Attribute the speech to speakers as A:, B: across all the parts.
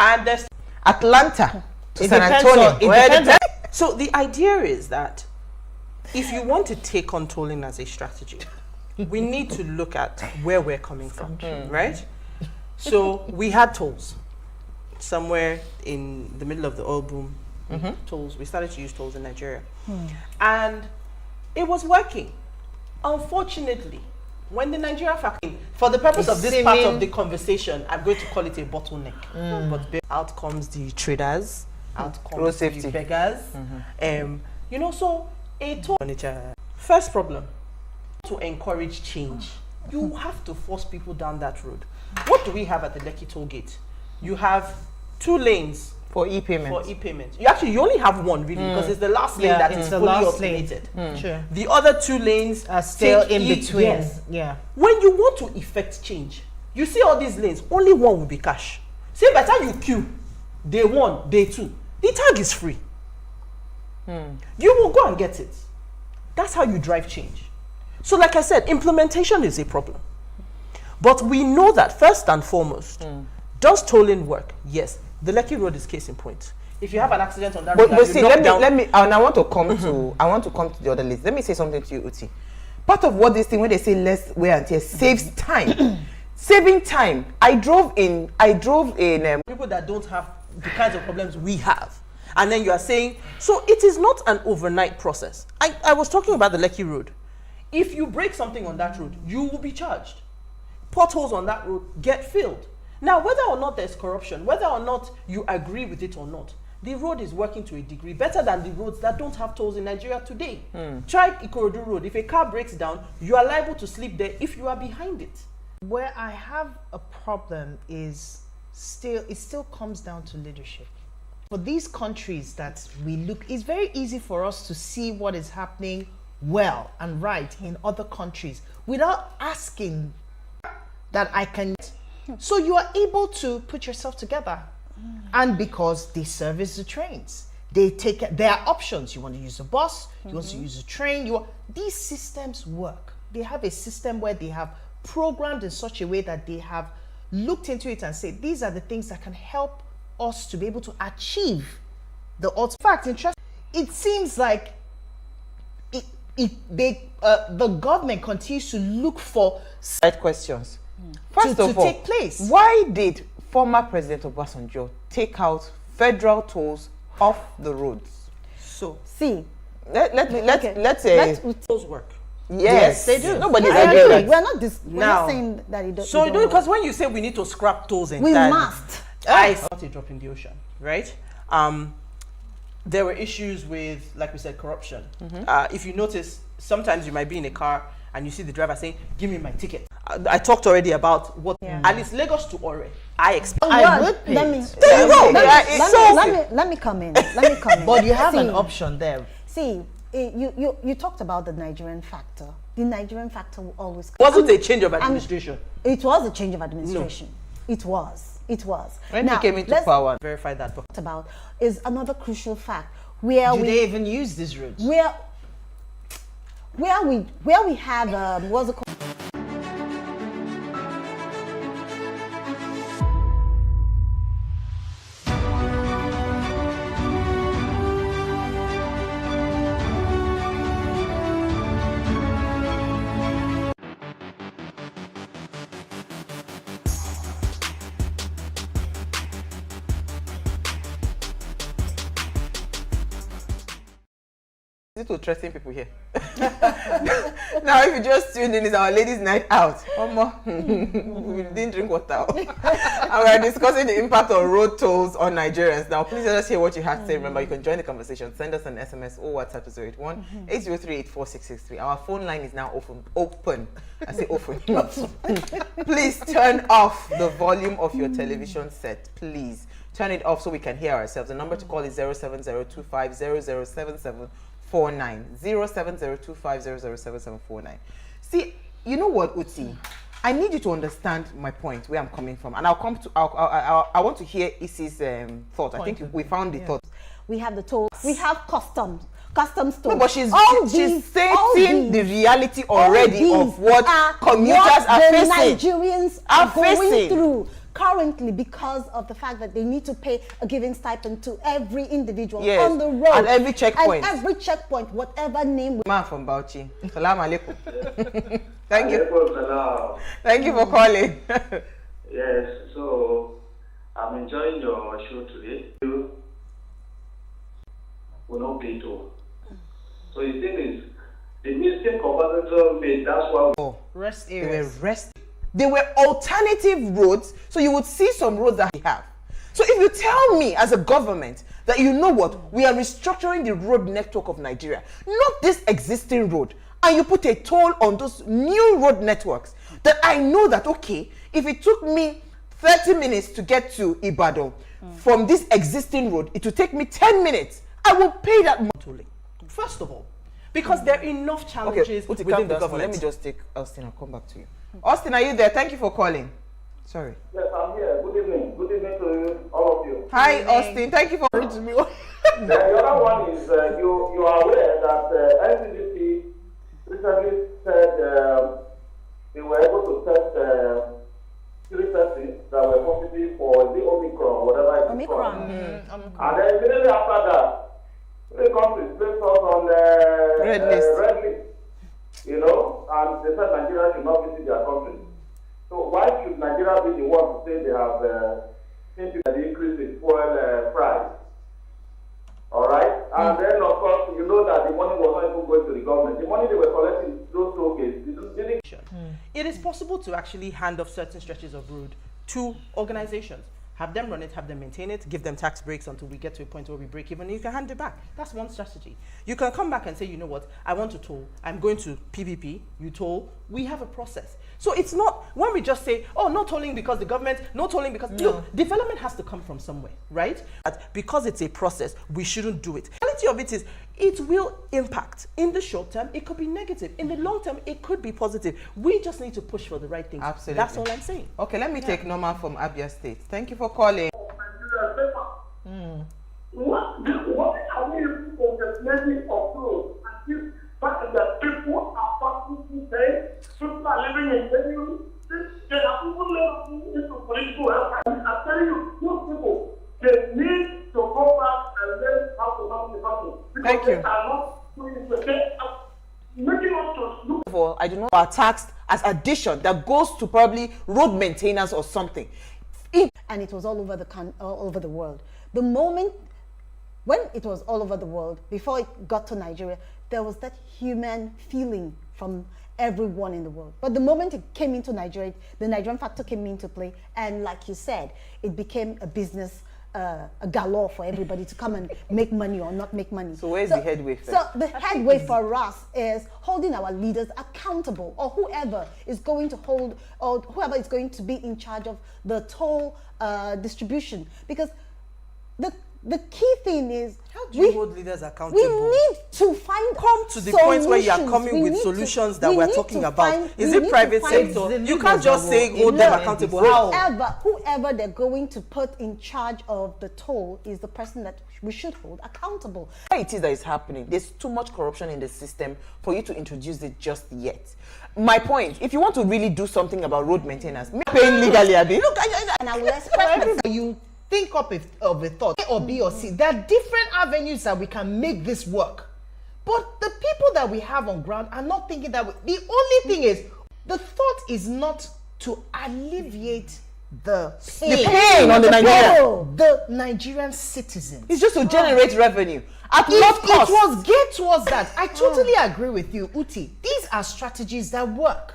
A: And there's
B: Atlanta to
A: it
B: San
A: depends
B: Antonio.
A: So the idea is that if you want to take on tolling as a strategy, we need to look at where we're coming from, right? So we had tolls somewhere in the middle of the oil boom. Tolls. We started to use tolls in Nigeria, and it was working. Unfortunately, when the Nigeria factor, for the purpose of this part of the conversation, I'm going to call it a bottleneck. But out comes the traders, out comes the beggars. You know, so a toll furniture. First problem, to encourage change, you have to force people down that road. What do we have at the Lekki toll gate? You have 2 lanes
B: for e-payment.
A: You only have one really, because it's the last lane that is fully automated.
C: Sure.
A: The other 2 lanes
C: are still in between.
A: Yes. Yeah. When you want to effect change, you see all these lanes, only one will be cash. Say better you queue day 1, day 2. The tag is free. You will go and get it. That's how you drive change. So like I said, implementation is a problem. But we know that first and foremost, does tolling work? Yes. The Lekki Road is case in point. If you have an accident on that road,
B: but see, let me, and I want to come to the other list. Let me say something to you, Uti. Part of what this thing, when they say less wear and tear, saves time. Saving time. I drove in
A: people that don't have the kinds of problems we have. And then you are saying, so it is not an overnight process. I was talking about the Lekki Road. If you break something on that road, you will be charged. Potholes on that road get filled. Now, whether or not there's corruption, whether or not you agree with it or not, the road is working to a degree better than the roads that don't have tolls in Nigeria today. Try Ikorodu Road. If a car breaks down, you are liable to sleep there if you are behind it.
C: Where I have a problem is it still comes down to leadership. For these countries that we look, it's very easy for us to see what is happening well and right in other countries without asking that I can. So you are able to put yourself together, and because they service the trains, there are options. You want to use a bus, you want to use a train. These systems work. They have a system where they have programmed in such a way that they have looked into it and said these are the things that can help us to be able to achieve the ultimate. In fact, interesting. It seems like the government continues to look for
B: right questions. First of all,
C: take place.
B: Why did former President Obasanjo take out federal tolls off the roads?
A: So
D: see,
B: let's say
A: tolls work.
B: Yes,
C: they do.
B: Nobody's arguing that.
D: We're not saying that it doesn't.
A: So because when you say we need to scrap tolls entirely,
D: we must.
A: Not a drop in the ocean, right? There were issues with, like we said, corruption. If you notice, sometimes you might be in a car and you see the driver saying, "Give me my ticket." I talked already about what, at least Lagos to Ore, I expect.
C: I would pay.
D: Let me come in.
C: But you have an option there.
D: See, you talked about the Nigerian factor. The Nigerian factor will always come.
A: Wasn't a change of administration?
D: It was a change of administration. No. It was.
B: When he came into power,
A: verify that.
D: About is another crucial fact where
C: do they even use these roads?
D: Where we have what's it called?
B: To interesting people here. Now, if you just tuned in, it's our ladies' night out. We didn't drink water. And we are discussing the impact of road tolls on Nigerians. Now, please let us hear what you have to say. Remember, you can join the conversation. Send us an SMS or WhatsApp to 081 803 84663. Our phone line is now open. I say open. Please turn off the volume of your television set. Please turn it off so we can hear ourselves. The number to call is 07025007749. 07025007749. See, you know what, Uti? I need you to understand my point, where I'm coming from, and I want to hear Isi's thought. I think we found the thought.
D: We have the tolls. We have customs tolls.
B: No, but she's stating the reality already of what commuters are facing.
D: Nigerians are going through. currently because of the fact that they need to pay a given stipend to every individual
B: Yes,
D: on the road.
B: at every checkpoint.
D: And every checkpoint, whatever name.
B: Man from Bauchi. Salam alaikum. Thank you.
E: Alaikum.
B: Thank you for calling.
E: Yes, so I'm enjoying your show today. You will not pay too. So the thing is, the mistake Obasanjo made, that's why
C: Rest
B: They were
C: areas.
B: resting. They were alternative roads, so you would see some roads that we have. So if you tell me as a government that you know what, we are restructuring the road network of Nigeria, not this existing road, and you put a toll on those new road networks, that I know that, okay, if it took me 30 minutes to get to Ibadan from this existing road, it will take me 10 minutes. I will pay that money.
A: Tolling. First of all, because there are enough challenges
B: Uti,
A: within the
B: calm down.
A: government.
B: Let me just take Austin. I'll come back to you. Austin, are you there? Thank you for calling. Sorry.
E: yes, I'm here. Good evening. Good evening to you, all of you.
B: Hi, Austin. Thank you for reaching me.
E: Then the other one is you are aware that NCDC recently said they were able to test 3 persons that were positive for the Omicron, whatever it is
D: Omicron.
E: called. And then immediately after that, 3 countries placed us on
B: Red list.
E: red list. You know, and they said Nigeria should not visit their country. So why should Nigeria be the one to say they have seen people increase in fuel price? All right, and then of course you know that the money was not even going to the government. The money they were collecting those toll gates didn't.
A: It is possible to actually hand off certain stretches of road to organizations. Have them run it, have them maintain it, give them tax breaks until we get to a point where we break even, and you can hand it back. That's one strategy. You can come back and say, you know what, I want to toll. I'm going to PPP, you toll. We have a process. So it's not, when we just say, oh, no tolling because the government, no tolling because, look, development has to come from somewhere, right? But because it's a process, we shouldn't do it. The reality of it is, it will impact. In the short term, it could be negative. In the long term, it could be positive. We just need to push for the right things.
B: Absolutely.
A: That's all I'm saying.
B: Okay, let me take Norma from Abia State. Thank you for calling.
E: What are we looking for the blessing of those? And but the people are practicing today, people are living in Benin. They are people living into political help. And I'm telling you, those people, they need to go back and learn how to manage the country. Because
B: Thank you.
E: they are not doing it. They are making us to look.
B: First of all, I do not are taxed as addition that goes to probably road maintenance or something.
D: And it was all over all over the world. The moment when it was all over the world, before it got to Nigeria, there was that human feeling from everyone in the world. But the moment it came into Nigeria, the Nigerian factor came into play, and like you said, it became a business, a galore for everybody to come and make money or not make money.
B: So where's the headway first?
D: So the headway for us is holding our leaders accountable, or whoever is going to hold, or whoever is going to be in charge of the toll distribution. Because the key thing is,
A: How do you hold leaders accountable?
D: we need to find
A: Come to the point where you are
D: solutions.
A: coming
D: We
A: with
D: need
A: solutions
D: to-
A: that
D: we
A: we're
D: need
A: talking
D: to
A: about.
D: find-
A: Is
D: we
A: it
D: need
A: private
D: to find-
A: sector?
C: the
A: You can't just say
C: leaders
A: hold
C: that
A: them
C: will
A: accountable.
C: implement
D: whoever they're going to put in charge of the toll is the person that we should hold accountable.
B: Why it is that is happening? There's too much corruption in the system for you to introduce it just yet. My point, if you want to really do something about road maintenance, paying legally, Abi. Look,
D: And I will express myself.
C: You think up of a thought, A or B or C. There are different avenues that we can make this work. But the people that we have on ground are not thinking that way. The only thing is, the thought is not to alleviate the
B: pain on the Nigerian.
C: the Nigerian citizens.
B: It's just to generate revenue. At
C: If
B: what
C: it
B: cost?
C: was geared towards that, I totally agree with you, Uti. These are strategies that work.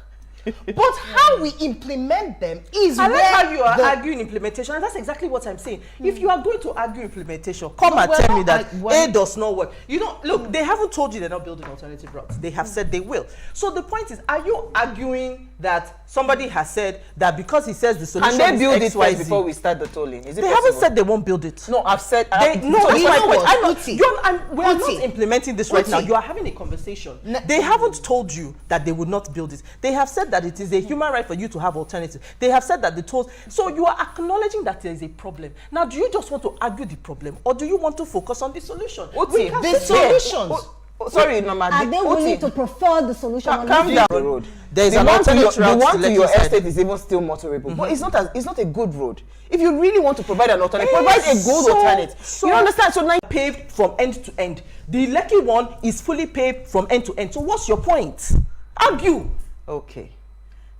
C: But how we implement them is
A: I like
C: where
A: how you are
C: the-
A: arguing implementation, and that's exactly what I'm saying. If you are going to argue implementation, come
C: No,
A: and
C: we're
A: tell me
C: not
A: that
C: we're-
A: A does not work. You don't look. They haven't told you they're not building alternative routes. They have said they will. So the point is, are you arguing that somebody has said that because he says the solution
B: Can they
A: is
B: build it
A: X, Y,
B: first
A: Z?
B: before we start the tolling? Is it
A: They
B: possible?
A: haven't said they won't build it.
B: No, I've said.
A: No,
B: so
A: that's
C: you
A: my
C: know
A: point.
C: what,
A: I'm not,
C: Uti?
A: we are not
C: Uti.
A: implementing this right now.
C: Uti.
A: You are having a conversation.
C: Ne-
A: They haven't told you that they would not build it. They have said that it is a human right for you to have alternatives. They have said that the tolls. So you are acknowledging that there is a problem. Now, do you just want to argue the problem, or do you want to focus on the solution?
B: Uti,
A: We can
C: the
A: sit there.
C: solutions.
B: Oh, sorry, Mama.
D: Are they willing to prefer the solution?
B: Calm down the road.
A: There's
B: The
A: an
B: one to
A: alternate
B: the
A: route
B: one
A: to
B: to
A: let
B: your
A: you side.
B: estate is even still motorable, but it's not a good road. If you really want to provide an alternate, provide a good alternate. You understand? So now
A: Paved from end to end. The Lekki one is fully paved from end to end. So what's your point? Argue.
B: okay.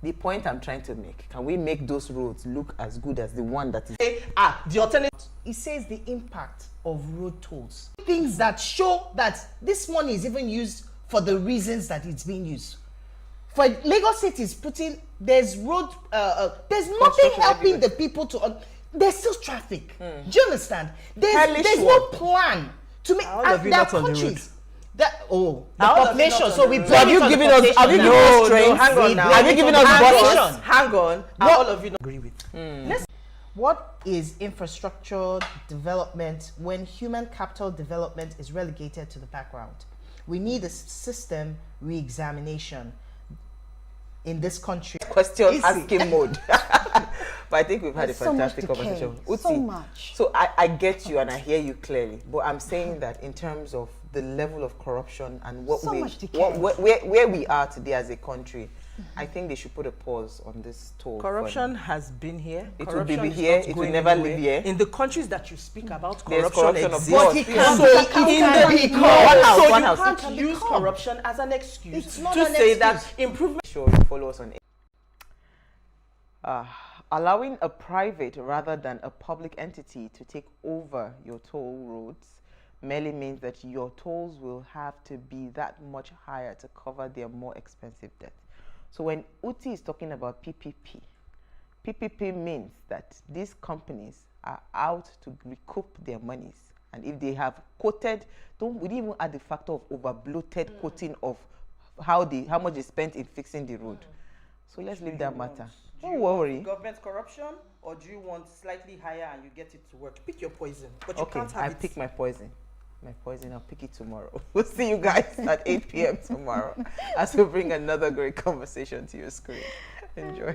B: The point I'm trying to make, can we make those roads look as good as the one that is?
A: The alternate.
C: It says the impact of road tolls. Things that show that this money is even used for the reasons that it's being used. For Lagos City is putting, there's road, there's nothing helping the people to, there's still traffic. Do you understand? There's no plan to make,
A: All of you
C: there are
A: not on the road.
C: countries that, the
A: All of you
C: population,
A: not
C: so
A: on
C: we
A: the road.
C: blame
B: Have
C: it
B: you
C: on
B: given
C: the
B: us? Have you
C: population
B: given
C: now.
B: us trains?
A: hang on now.
B: Have you given us buses?
A: Hang on. All of you not agree with.
C: What is infrastructure development when human capital development is relegated to the background? We need a system re-examination in this country.
B: Question
C: Easy.
B: asking mode. But I think we've had
D: There's
B: a
D: so much
B: fantastic
D: decay,
B: conversation.
D: so
B: Uti,
D: much.
B: So I get you and I hear you clearly, but I'm saying that in terms of the level of corruption and what
D: So
B: we
D: much decay.
B: where we are today as a country, I think they should put a pause on this toll.
A: Corruption has been here.
B: It will
A: Corruption
B: be
A: is
B: here.
A: not
B: It will
A: going
B: never
A: anywhere.
B: live here.
A: In the countries that you speak about,
B: There's
A: corruption
B: corruption, of
A: exists.
B: course.
C: But it can
A: So
C: be,
A: in
C: it can
A: the
C: be
A: because
B: One house,
A: so
B: one
A: you
B: house.
A: can't
C: It can
A: use
C: become.
A: corruption as an excuse
C: It's not
A: to
C: an
A: say
C: excuse.
A: that improvement.
B: Sure, you follow us on. Allowing a private rather than a public entity to take over your toll roads merely means that your tolls will have to be that much higher to cover their more expensive debt. So when Uti is talking about PPP means that these companies are out to recoup their monies. And if they have quoted, we didn't even add the factor of over bloated quoting of how much they spent in fixing the road. So let's leave that matter. Don't worry.
A: Government corruption, or do you want slightly higher and you get it to work? Pick your poison, but you
B: Okay,
A: can't have
B: I
A: it.
B: pick my poison. I'll pick it tomorrow. We'll see you guys at 8 p.m. tomorrow as we bring another great conversation to your screen. Enjoy.